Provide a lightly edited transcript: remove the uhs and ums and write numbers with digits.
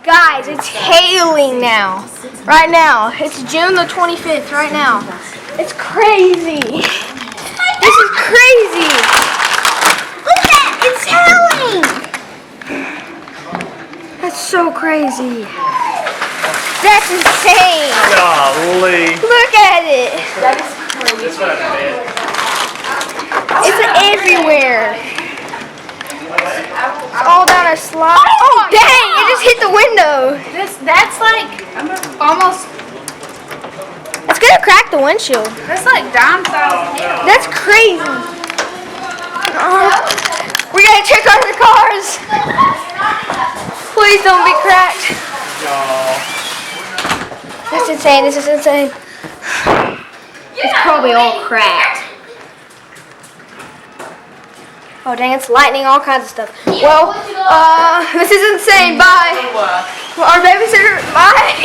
Guys, it's hailing now. Right now. It's June the 25th right now. It's crazy. This is crazy. Look at it. It's hailing. That's so crazy. That's insane. Golly. Look at it. That is crazy. It's everywhere. It's all down a slide. Oh, dang. It just hit the window. That's like almost. It's going to crack the windshield. That's like dime-sized hail. That's crazy. We got to check on the cars. Please don't be cracked. That's insane. This is insane. It's probably all cracked. Oh dang, it's lightning, all kinds of stuff. Well, this is insane. Bye. Our babysitter, bye.